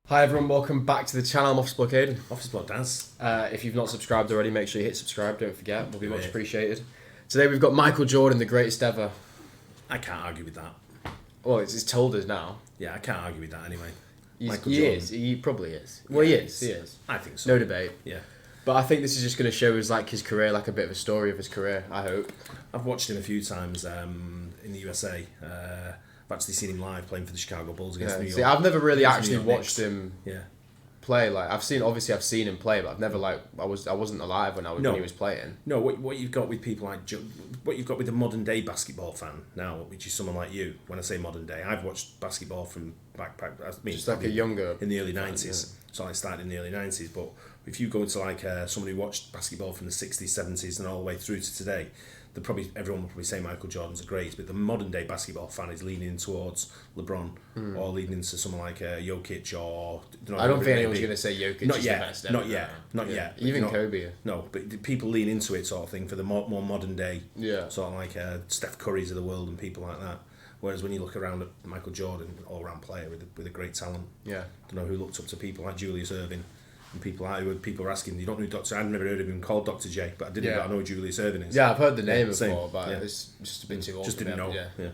Hi everyone, welcome back to the channel. I'm Office Block Aidan. Office Block Daz. If you've not subscribed already, make sure you hit subscribe, don't forget, will be much appreciated. Today we've got Michael Jordan, the greatest ever. I can't argue with that. Well, it's told us now. Yeah, I can't argue with that anyway. He probably is. Well, he is. I think so. No debate. Yeah. But I think this is just going to show us like his career, like a bit of a story of his career, I hope. I've watched him a few times in the USA. I've actually seen him live playing for the Chicago Bulls against New York. See, I've never really actually watched him play. Like I've seen him play, but I've never I wasn't alive when he was playing. No, what you've got with people like what you've got with a modern day basketball fan now, which is someone like you. When I say modern day, I've watched basketball from Just like a younger in the early 90s. So I started in the early 90s. But if you go into like someone who watched basketball from the 60s, 70s, and all the way through to today, everyone will probably say Michael Jordan's a great, but the modern day basketball fan is leaning towards LeBron or leaning into someone like Jokic or. I don't think anyone's going to say Jokic. Not is yet. The best ever. Not yet. Not yet. Even Kobe. No, but people lean into it sort of thing for the more modern day. Yeah. Sort of like Steph Curry's of the world and people like that. Whereas when you look around at Michael Jordan, all-round player with a great talent. Yeah. I don't know who looked up to people like Julius Erving. And people were asking, you don't know Dr. I'd never heard of him called Dr. J, but I didn't. But I know who Julius Erving is. Yeah, I've heard the name before, but it's just a bit too old. Just didn't know. Yeah.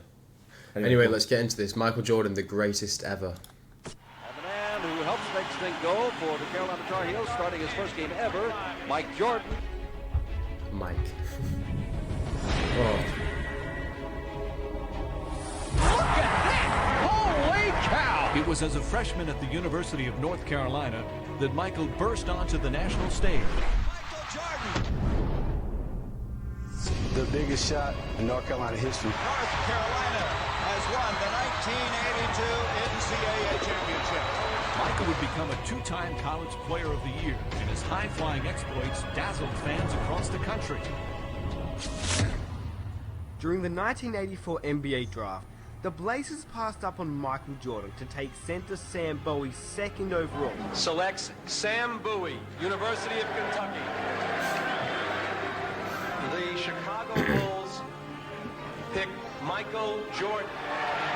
Anyway, let's get into this. Michael Jordan, the greatest ever. And the man who helps make things go for the Carolina Tar Heels, starting his first game ever, Mike Jordan. Mike. Oh. Look at that! Holy cow! It was as a freshman at the University of North Carolina that Michael burst onto the national stage. Michael Jordan! The biggest shot in North Carolina history. North Carolina has won the 1982 NCAA championship. Michael would become a two-time College Player of the Year, and his high-flying exploits dazzled fans across the country. During the 1984 NBA draft, the Blazers passed up on Michael Jordan to take center Sam Bowie second overall. Selects Sam Bowie, University of Kentucky. The Chicago Bulls pick Michael Jordan,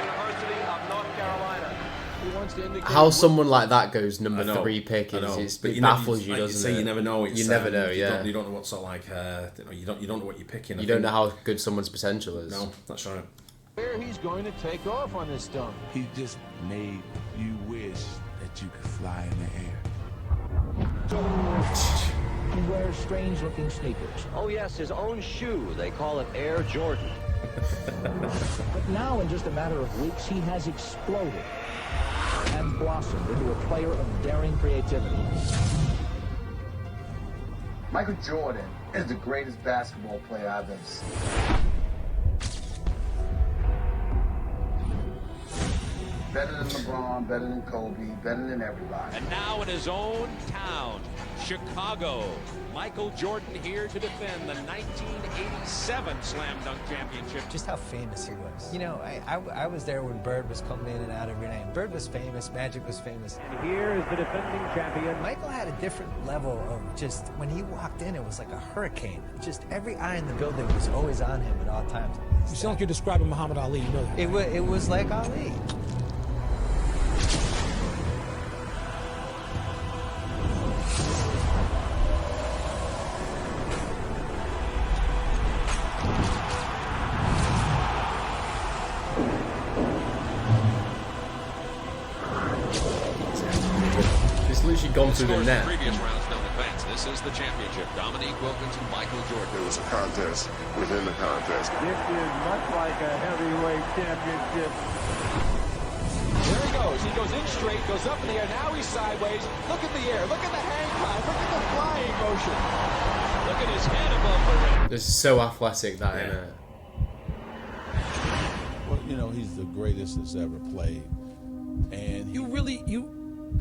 University of North Carolina. How someone like that goes number 3 pick it baffles you, doesn't it? You never know. You never know. Yeah. You don't know what sort of like. You don't know what you're picking. You don't know how good someone's potential is. No, that's right. Where he's going to take off on this dunk. He just made you wish that you could fly in the air. He wears strange-looking sneakers. Oh yes, his own shoe. They call it Air Jordan. But now, in just a matter of weeks, he has exploded and blossomed into a player of daring creativity. Michael Jordan is the greatest basketball player I've ever seen. Better than LeBron, better than Kobe, better than everybody. And now in his own town, Chicago, Michael Jordan here to defend the 1987 Slam Dunk Championship. Just how famous he was. You know, I was there when Bird was coming in and out every night. Bird was famous, Magic was famous. And here is the defending champion. Michael had a different level of just, when he walked in, it was like a hurricane. Just every eye in the building was always on him at all times. You sound like you're describing Muhammad Ali, you know that. It was like Ali. Literally gone through the net. Previous rounds don't advance. This is the championship. Dominique Wilkins and Michael Jordan. It was a contest within the contest. This is much like a heavyweight championship. There he goes. He goes in straight, goes up in the air. Now he's sideways. Look at the air. Look at the hang time. Look at the flying motion. Look at his head above the rim. This is so athletic, that, isn't it? Well, you know, he's the greatest that's ever played. And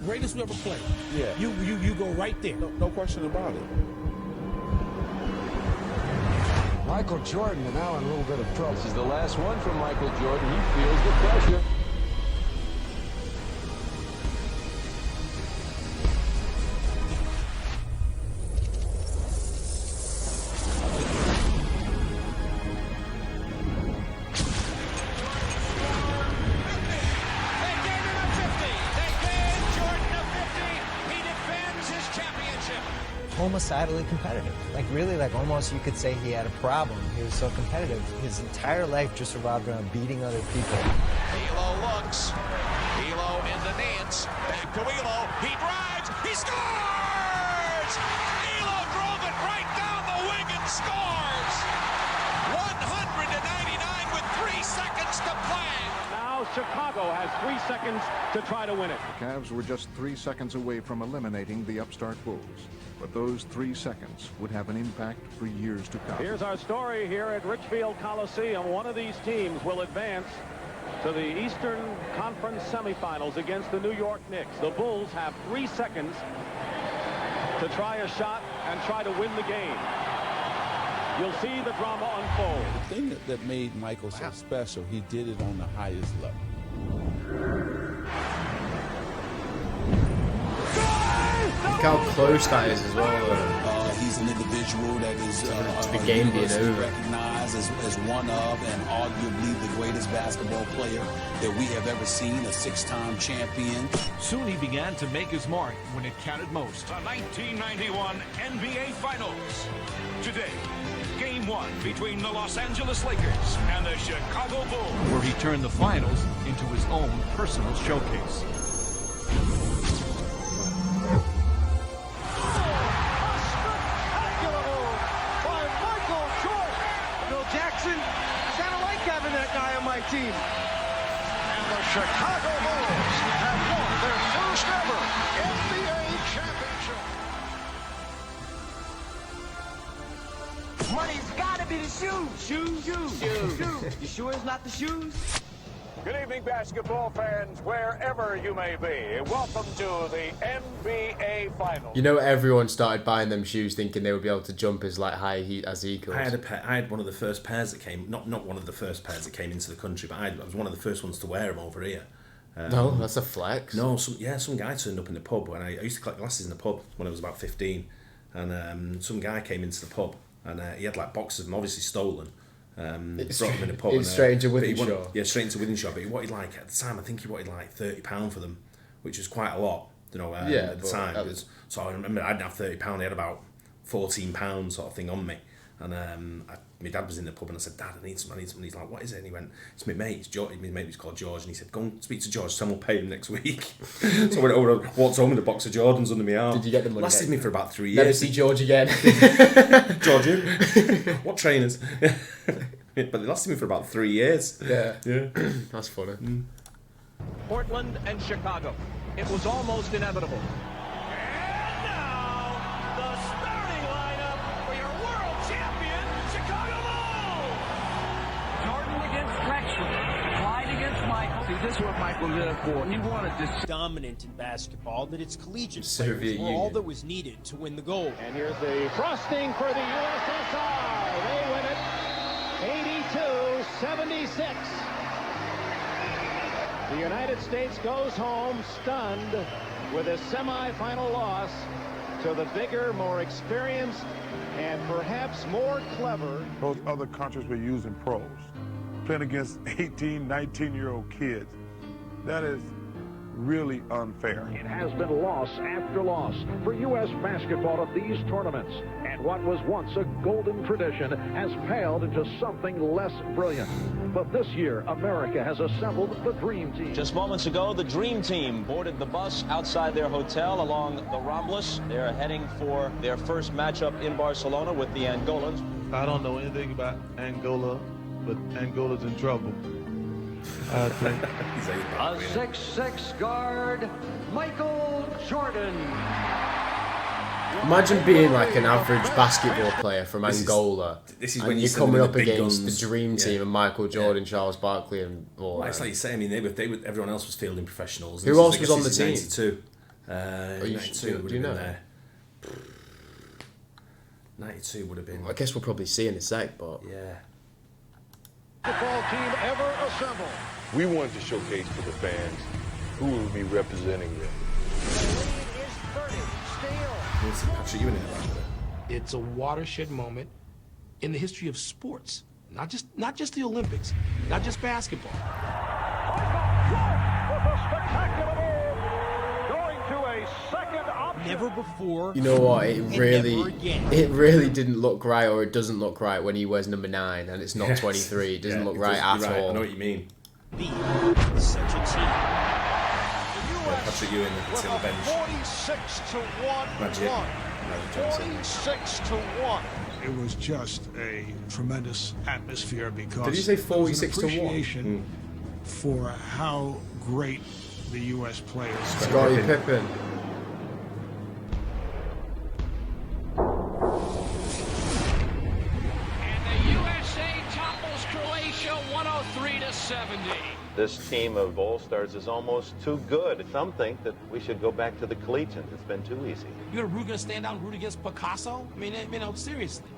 Greatest who ever played. Yeah. You go right there. No question about it. Michael Jordan is now in a little bit of trouble. This is the last one from Michael Jordan. He feels the pressure. homicidally competitive. Like really, like almost you could say he had a problem. He was so competitive. His entire life just revolved around beating other people. Elo looks. Elo in the dance. Back to Elo. He drives. He scores! Elo drove it right down the wing and scores! 199 with 3 seconds to play. Now Chicago has 3 seconds to try to win it. The Cavs were just 3 seconds away from eliminating the upstart Bulls. But those 3 seconds would have an impact for years to come. Here's our story here at Richfield Coliseum. One of these teams will advance to the Eastern Conference semifinals against the New York Knicks. The Bulls have 3 seconds to try a shot and try to win the game. You'll see the drama unfold. The thing that made Michael so special, he did it on the highest level. Look how close that is as well. He's an individual that is the game being over. Recognized as one of and arguably the greatest basketball player that we have ever seen, a 6-time champion. Soon he began to make his mark when it counted most. The 1991 NBA Finals. Today, Game 1 between the Los Angeles Lakers and the Chicago Bulls, where he turned the finals into his own personal showcase. Team. And the Chicago Bulls have won their first ever NBA championship. Money's gotta be the shoes. Shoes. You sure it's not the shoes? Good evening, basketball fans, wherever you may be. Welcome to the NBA Finals. You know, everyone started buying them shoes thinking they would be able to jump as like high as Eagles. I had one of the first pairs that came, not one of the first pairs that came into the country, but I was one of the first ones to wear them over here. No, that's a flex. No, some guy turned up in the pub when I used to collect glasses in the pub when I was about 15, and some guy came into the pub and he had like boxes of them, obviously stolen. Brought him in a pub. It's straight into Wythenshawe. Yeah, straight into Wythenshawe. But he wanted like at the time, I think he wanted like £30 for them, which was quite a lot, you know. At the time, so I remember I didn't have £30. He had about £14 sort of thing on me, and my dad was in the pub and I said, "Dad, I need some." He's like, "What is it?" And he went, "It's my mate. It's George. My mate was called George." And he said, "Go and speak to George. Someone will pay him next week." So I went over, walked home with a box of Jordans under my arm. Did you get the money? Lasted me for about 3 years. Never see George again. George, what trainers? But it lasted me for about 3 years. Yeah. That's funny. Portland and Chicago. It was almost inevitable. And now, the starting lineup for your world champion, Chicago Bulls. Jordan against Drexler. Clyde against Michael. See, this is what Michael lived for. He wanted this. Dominant in basketball that its collegiate Soviet players were Union. all that was needed to win the gold. And here's the frosting for the USSR. They win it 82-76. The United States goes home stunned with a semifinal loss to the bigger, more experienced, and perhaps more clever. Those other countries were using pros, playing against 18, 19-year-old kids. That is really unfair. It has been loss after loss for U.S. basketball at these tournaments. And what was once a golden tradition has paled into something less brilliant. But this year, America has assembled the Dream Team. Just moments ago, the Dream Team boarded the bus outside their hotel along the Ramblas. They're heading for their first matchup in Barcelona with the Angolans. I don't know anything about Angola, but Angola's in trouble. I think. A 6'6" guard, Michael Jordan. Imagine being like an average basketball player from Angola. This is and when you're you coming up big against guns. the Dream Team and Michael Jordan, Charles Barkley, and all Well, that. it's like you say. I mean, everyone else was fielding professionals. Who else was on the team? 92. You 92 do you know? there. 92 would have been. I guess we'll probably see in a sec, but yeah. Football team ever assembled. We wanted to showcase to the fans who will be representing them. Patrick, you in it about that? It's a watershed moment in the history of sports, not just the Olympics, not just basketball. With a spectacular move, going to a Never before. You know what? It really didn't look right, or it doesn't look right when he wears number 9 and it's not 23. It doesn't look right at all. I know what you mean. Such a team. Patrick Ewing sits on the bench. 46-1. Magic. 46-1. It was just a tremendous atmosphere because did you say 46 to 1? Appreciation for how great the U.S. players. Scottie Pippen. Croatia 103-70. This team of All-Stars is almost too good. Some think that we should go back to the collegiate. It's been too easy. You're going to stand out and root against Picasso? I mean, seriously.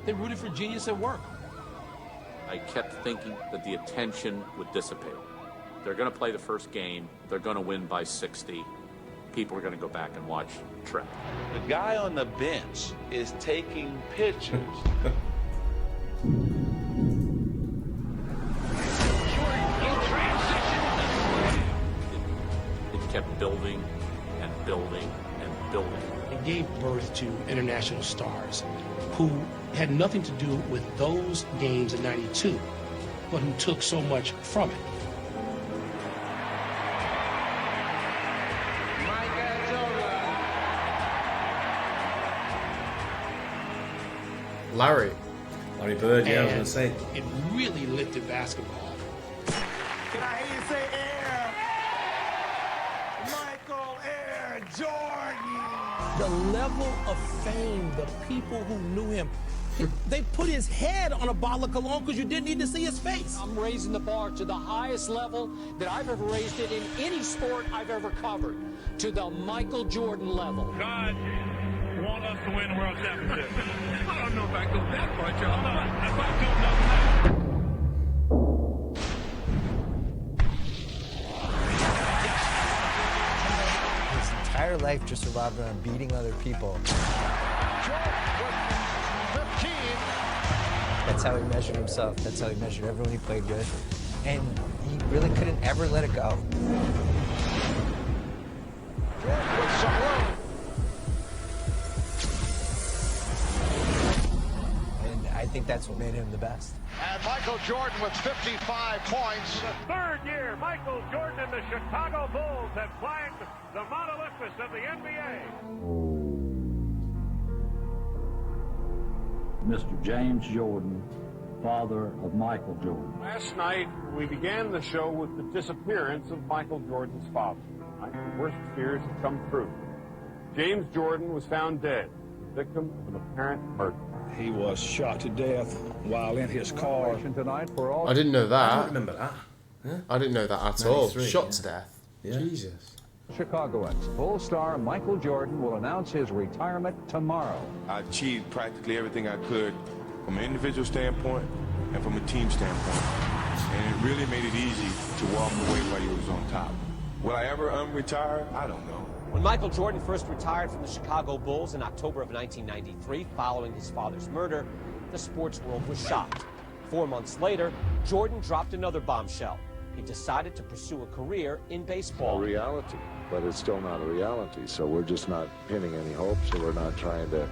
They rooted for genius at work. I kept thinking that the attention would dissipate. They're going to play the first game. They're going to win by 60. People are going to go back and watch Trip. The guy on the bench is taking pictures. It kept building and building and building. It gave birth to international stars who had nothing to do with those games in '92, but who took so much from it. Larry Bird, yeah, I was going to say. It really lifted basketball. Can I hear you say Air? Michael Air Jordan. The level of fame, the people who knew him, they put his head on a bottle of cologne because you didn't need to see his face. I'm raising the bar to the highest level that I've ever raised it in any sport I've ever covered, to the Michael Jordan level. God want us to win the World Championship. I don't know if I go that far, John. If I do His entire life just revolved around beating other people. That's how he measured himself. That's how he measured everyone he played with. And he really couldn't ever let it go. And I think that's what made him the best. And Michael Jordan with 55 points. The third year, Michael Jordan and the Chicago Bulls have climbed the Mount Olympus of the NBA. Mr. James Jordan, father of Michael Jordan. Last night, we began the show with the disappearance of Michael Jordan's father. The worst fears have come true. James Jordan was found dead, victim of apparent murder. He was shot to death while in his car. Tonight for all. I didn't know that. I don't remember that. Huh? I didn't know that at all. Shot to death. Yeah. Jesus. Chicagoans. Bull star Michael Jordan will announce his retirement tomorrow. I achieved practically everything I could from an individual standpoint and from a team standpoint. And it really made it easy to walk away while he was on top. Will I ever unretire? I don't know. When Michael Jordan first retired from the Chicago Bulls in October of 1993, following his father's murder, the sports world was shocked. 4 months later, Jordan dropped another bombshell. He decided to pursue a career in baseball. A reality, but it's still not a reality. So we're just not pinning any hopes, or we're not trying to,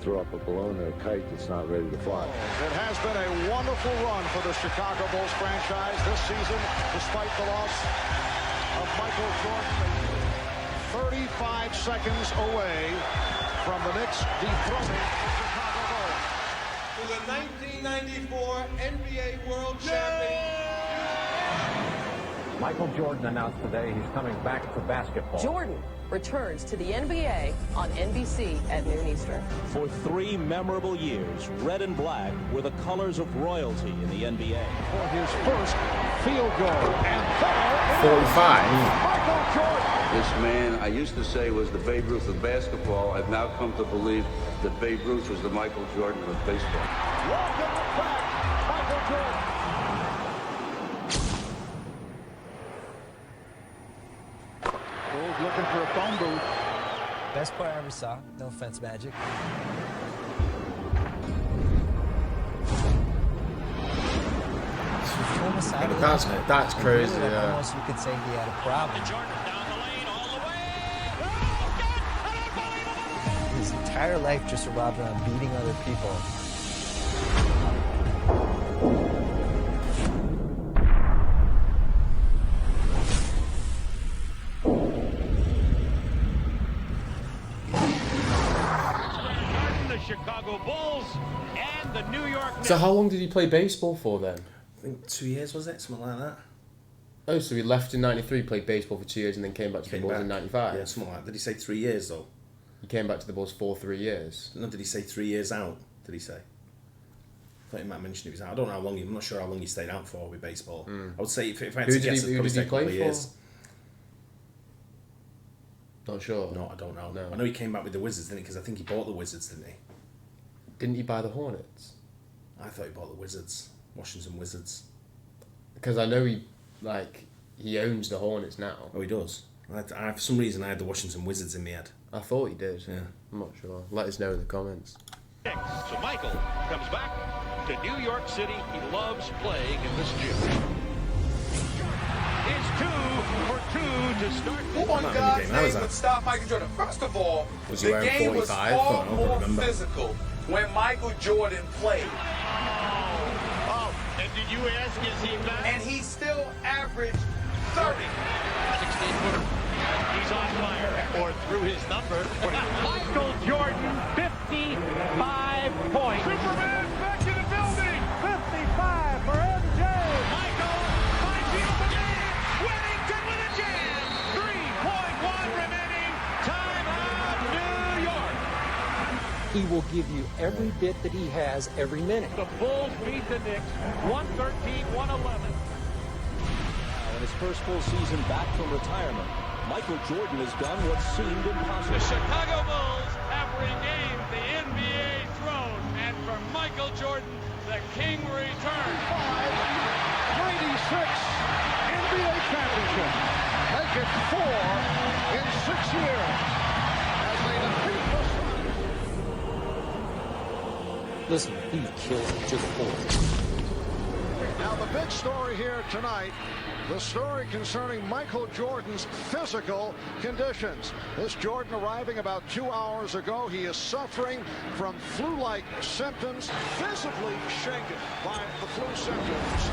throw up a balloon or a kite that's not ready to fly. It has been a wonderful run for the Chicago Bulls franchise this season, despite the loss of Michael Jordan. 35 seconds away from the Knicks dethroning the Chicago Bulls. For the 1994 NBA World Champion. Michael Jordan announced today he's coming back to basketball. Jordan returns to the NBA on NBC at noon Eastern. For 3 memorable years, red and black were the colors of royalty in the NBA. For his first field goal and 45. Michael Jordan. This man, I used to say, was the Babe Ruth of basketball. I've now come to believe that Babe Ruth was the Michael Jordan of baseball. Welcome back, Michael Jordan. Bulls looking for a phone booth. Best player I ever saw. No offense, Magic. That's crazy. Yeah. Almost you could say he had a problem. Jordan down the lane all the way. entire life just revolved around beating other people. The Chicago Bulls and the New York Knicks. So how long did he play baseball for then? I think 2 years, was it? Something like that. Oh, so he left in '93, played baseball for 2 years, and then came back to the Bulls in '95. Yeah, something like that. Did he say 3 years though? He came back to the Bulls for 3 years. No, did he say 3 years out? Did he say? I thought he might mention he was out. I don't know how long. I'm not sure how long he stayed out for with baseball. I would say if I had to guess, who did he play for? Years. Not sure. No, I don't know. No. I know he came back with the Wizards, didn't he? Because I think he bought the Wizards, didn't he? Didn't he buy the Hornets? I thought he bought the Wizards, Washington Wizards. Because I know he owns the Hornets now. Oh, he does. For some reason, I had the Washington Wizards in my head. I thought he did. Yeah. I'm not sure. Let us know in the comments. So Michael comes back to New York City. He loves playing in this gym. It's 2 for 2 to start. Who on God's name would stop Michael Jordan? First of all, the game was far more physical when Michael Jordan played. Oh, and did you ask, is he back? And he still averaged 30. 16-footer. He's on fire, or through his number. Michael Jordan, 55 points. Superman back in the building. 55 for MJ. Michael finds the open man. Wellington with a jam. 3.1 remaining. Timeout, New York. He will give you every bit that he has every minute. The Bulls beat the Knicks 113-111. In his first full season back from retirement, Michael Jordan has done what seemed impossible. The Chicago Bulls have regained the NBA throne, and for Michael Jordan, the king returns. 96 NBA championship. Make it 4 in 6 years as they defeat the Suns. Listen, he killed to the floor. Now the big story here tonight, the story concerning Michael Jordan's physical conditions. This Jordan arriving about 2 hours ago. He is suffering from flu-like symptoms, visibly shaken by the flu symptoms.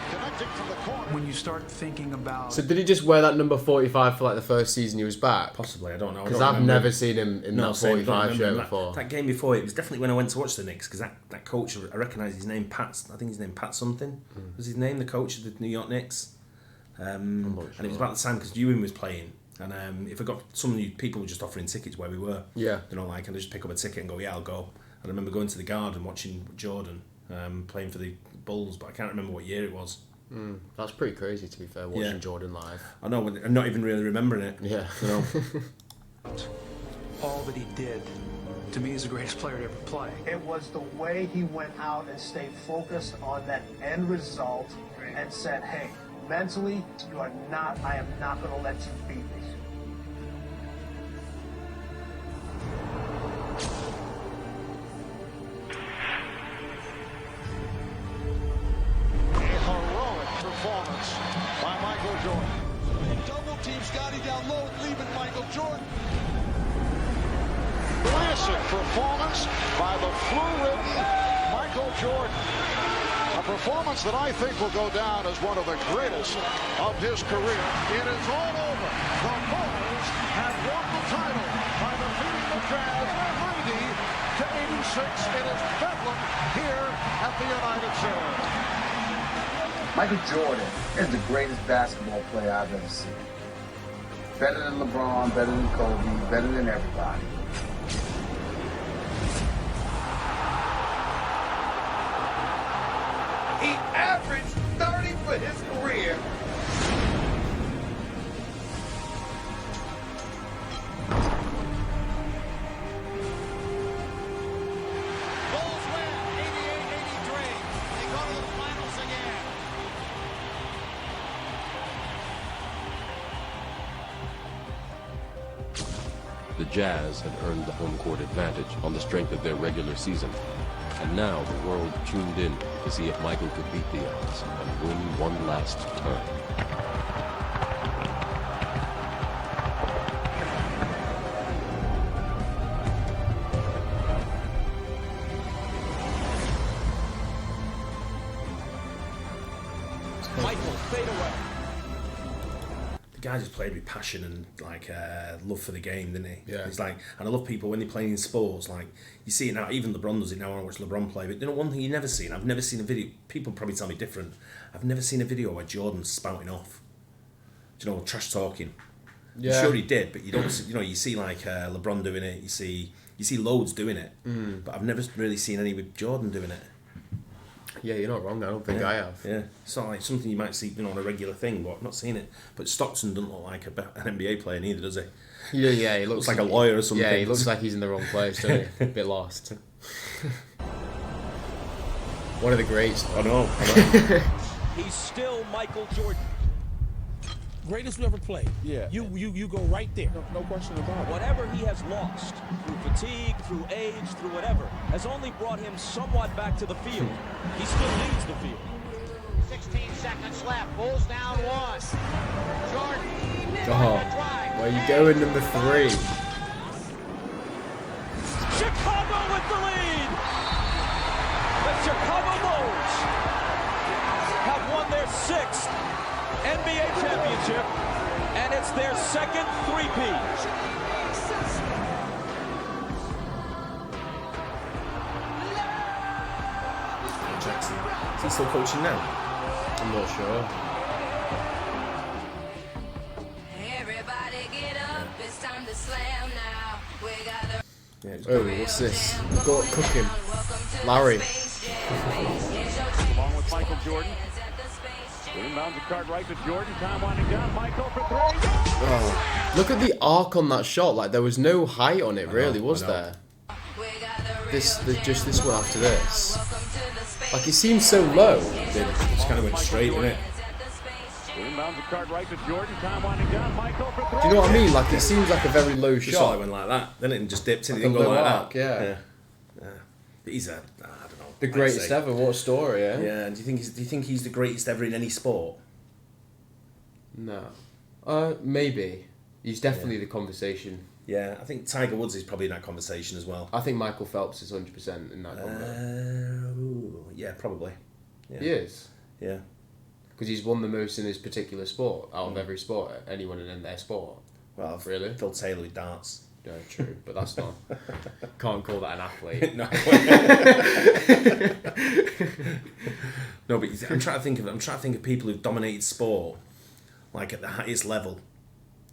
Connecting from the corner. When you start thinking about... So did he just wear that number 45 for like the first season he was back? Possibly, I don't know. Because I've never seen him in that 45 shirt before. That game before, it was definitely when I went to watch the Knicks, because that coach, I recognise his name, I think his name Pat something. Was his name, the coach of the New York Knicks? And it was about the time because Ewing was playing. And if I got some new people were just offering tickets where we were. Yeah. You know, like, and I just pick up a ticket and go, yeah, I'll go. And I remember going to the Garden watching Jordan playing for the Bulls, but I can't remember what year it was. That's pretty crazy, to be fair, watching Jordan live. I know, and not even really remembering it. Yeah. You know? all that he did, to me, is the greatest player to ever play. It was the way he went out and stayed focused on that end result and said, hey, mentally, I am not going to let you beat me. Performance by Michael Jordan. Double team Scotty down low, leaving Michael Jordan. Classic performance by the flu-ridden Michael Jordan. A performance that I think will go down as one of the greatest of his career. It is all over. The Bulls have won the title by defeating the Jazz 90-86. It is Bedlam here at the United Center. Michael Jordan is the greatest basketball player I've ever seen. Better than LeBron, better than Kobe, better than everybody. He averaged 30 for his career. Bulls win 88-83. They go to the finals again. The Jazz had earned the home court advantage on the strength of their regular season. And now the world tuned in to see if Michael could beat the odds and win one last turn. Michael, fade away. The guy just played with passion and like love for the game, didn't he? Yeah. It's like, and I love people when they're playing in sports. Like you see it now. Even LeBron does it now. When I watch LeBron play, but you know one thing you never seen. I've never seen a video. People probably tell me different. I've never seen a video where Jordan's spouting off. Do you know, trash talking? Yeah. I'm sure he did, but you don't. You know, you see like LeBron doing it. You see loads doing it, but I've never really seen any with Jordan doing it. Yeah, you're not wrong. I don't think I have. Yeah, it's not like something you might see, on a regular thing, but I've not seen it. But Stockton doesn't look like an NBA player neither, does he? Yeah, he looks like a lawyer or something. Yeah, he looks like he's in the wrong place, doesn't he? A bit lost. One of the greats. I know. He's still Michael Jordan. Greatest we ever played. Yeah. You go right there. No question about it. Whatever he has lost, through fatigue, through age, through whatever, has only brought him somewhat back to the field. He still leads the field. 16 seconds left. Bulls down one. Jordan. Where you going, number 3? Chicago with the lead. The Chicago Bulls have won their 6th NBA championship, and it's their 2nd three-peat. Jackson. Is he still coaching now? I'm not sure. Everybody get up, it's time to slam now. We got the Oh, what's this? Got cooking. Larry. Along with Michael Jordan. Inbounds the card right to Jordan. Time winding down. Michael for 3. Oh, look at the arc on that shot. Like there was no height on it, really, was there? Just this one after this. Like it seems so low. It just kind of went straight, didn't it? Inbounds the card right to Jordan. Time winding down. Michael for 3. Do you know what I mean? Like it seems like a very low Just shot. like went like that. Then it just dipped in. It Like didn't a go low like arc, that. yeah. But he's I don't know. The greatest ever. What a story, yeah. Yeah. Do you think he's the greatest ever in any sport? No. Maybe. He's definitely the conversation. Yeah, I think Tiger Woods is probably in that conversation as well. I think Michael Phelps is 100% in that conversation. Yeah, probably. Yeah. He is. Yeah. Because he's won the most in his particular sport, out of every sport, anyone in their sport. Well, really? Phil Taylor with darts. Yeah, true, but that's not. Can't call that an athlete. No. No, but I'm trying to think of people who've dominated sport, like at the highest level.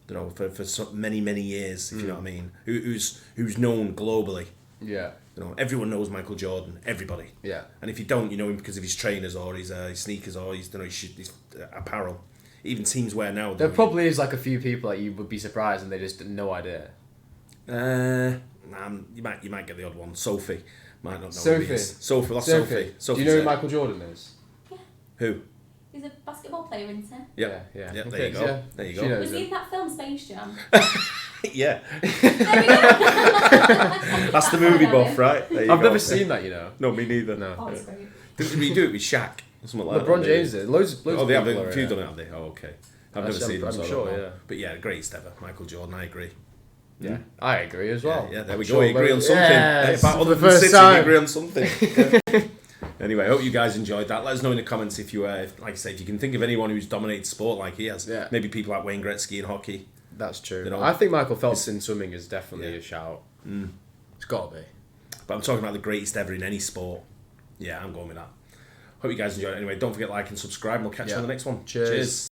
You know, for so many years, if you know what I mean. Who's known globally. Yeah. You know, everyone knows Michael Jordan. Everybody. Yeah. And if you don't, you know him because of his trainers or his sneakers or his apparel. Even teams wear now. There probably is like a few people that you would be surprised and they just no idea. You might get the odd one. Sophie might not know who he is. Sophie. Sophie. Do you know who Michael Jordan is? Yeah. Who? He's a basketball player, isn't he? Yeah. There you go. Yeah. There you She go. knows Was he him. in that film Space Jam? Yeah. That's the movie buff, right? There you I've go. never seen that, you know. No, me neither. No. Oh, it's great. Didn't we do it with Shaq? Or something like LeBron that. James did. Loads Oh, of they have. people A are, few yeah. done it, have they? Oh, okay. I've never seen them, I'm so I sure, don't know. yeah. But yeah, greatest ever. Michael Jordan, I agree. Yeah, I agree as well. Yeah, there we Sure, go. We agree on something. yes, About for other the than first City, time. we agree on something. Anyway, I hope you guys enjoyed that. Let us know in the comments if you, like I say, if you can think of anyone who's dominated sport like he has. Yeah. Maybe people like Wayne Gretzky in hockey. That's true. You know, I think Michael Phelps in swimming is definitely a shout. It's got to be. But I'm talking about the greatest ever in any sport. Yeah, I'm going with that. Hope you guys enjoyed it. Anyway, don't forget to like and subscribe, and we'll catch you on the next one. Cheers.